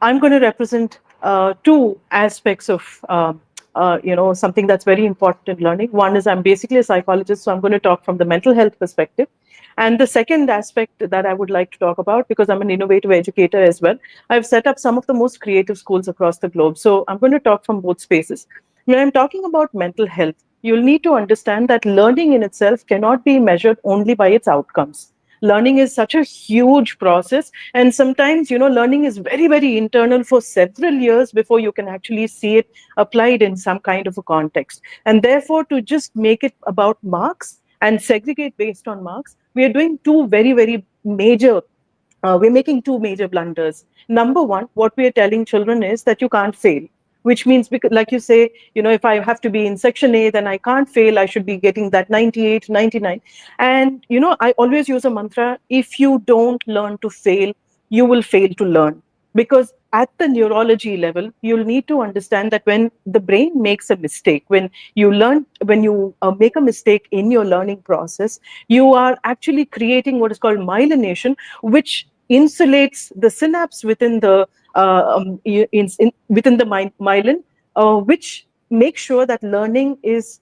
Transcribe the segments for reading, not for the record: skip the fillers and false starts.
I'm going to represent two aspects of something that's very important in learning. One is I'm basically a psychologist, so I'm going to talk from the mental health perspective. And the second aspect that I would like to talk about, because I'm an innovative educator as well, I've set up some of the most creative schools across the globe. So I'm going to talk from both spaces. When I'm talking about mental health, you'll need to understand that learning in itself cannot be measured only by its outcomes. Learning is such a huge process, and sometimes learning is very, very internal for several years before you can actually see it applied in some kind of a context. And therefore, to just make it about marks and segregate based on marks, we are doing two very, very major we're making two major blunders. Number one, what we are telling children is that you can't fail, which means, because, like you say, if I have to be in section A, then I can't fail. I should be getting that 98, 99. And, I always use a mantra: if you don't learn to fail, you will fail to learn. Because at the neurology level, you'll need to understand that when the brain makes a mistake, when you make a mistake in your learning process, you are actually creating what is called myelination, which insulates the synapse within the within the myelin, which makes sure that learning is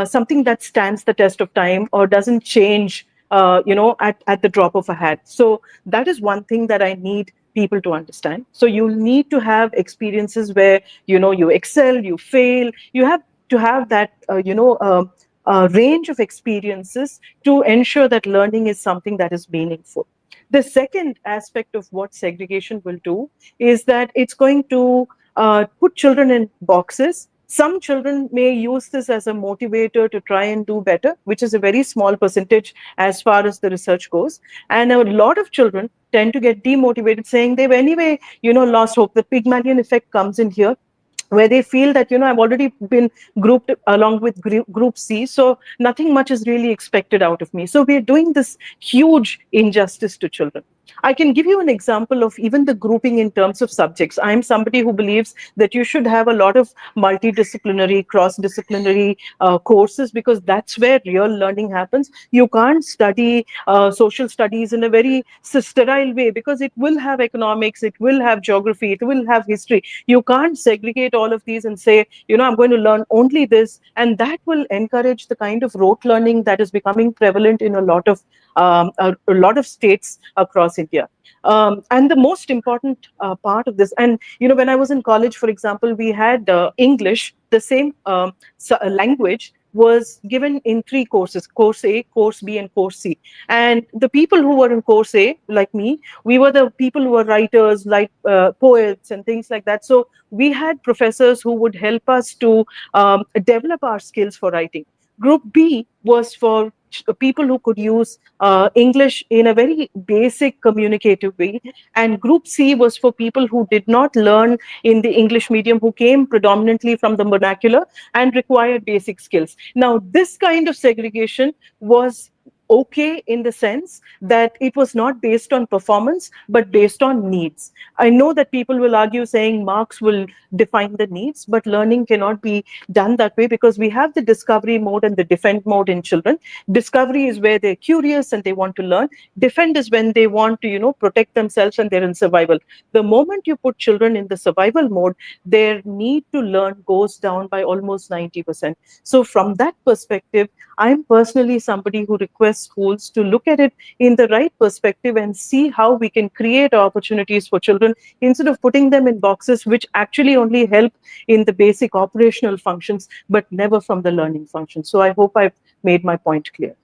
something that stands the test of time or doesn't change, at the drop of a hat. So that is one thing that I need people to understand. So you need to have experiences where you excel, you fail. You have to have that range of experiences to ensure that learning is something that is meaningful. The second aspect of what segregation will do is that it's going to put children in boxes. Some children may use this as a motivator to try and do better, which is a very small percentage as far as the research goes. And a lot of children tend to get demotivated, saying they've anyway, lost hope. The Pygmalion effect comes in here, where they feel that I've already been grouped along with group C, so nothing much is really expected out of me. So we're doing this huge injustice to children. I can give you an example of even the grouping in terms of subjects. I'm somebody who believes that you should have a lot of multidisciplinary, cross-disciplinary courses, because that's where real learning happens. You can't study social studies in a very sterile way, because it will have economics, it will have geography, it will have history. You can't segregate all of these and say, I'm going to learn only this, and that will encourage the kind of rote learning that is becoming prevalent in a lot of states across India. And the most important part of this, and when I was in college, for example, we had English, the same language was given in three courses: course A, course B, and course C. And the people who were in course A, like me, we were the people who were writers, like poets and things like that. So we had professors who would help us to develop our skills for writing. Group B was for people who could use English in a very basic communicative way. And Group C was for people who did not learn in the English medium, who came predominantly from the vernacular and required basic skills. Now, this kind of segregation was okay in the sense that it was not based on performance, but based on needs. I know that people will argue saying marks will define the needs, but learning cannot be done that way, because we have the discovery mode and the defend mode in children. Discovery is where they're curious and they want to learn. Defend is when they want to, protect themselves and they're in survival. The moment you put children in the survival mode, their need to learn goes down by almost 90%. So from that perspective, I'm personally somebody who requests schools to look at it in the right perspective and see how we can create opportunities for children instead of putting them in boxes which actually only help in the basic operational functions, but never from the learning function. So I hope I've made my point clear.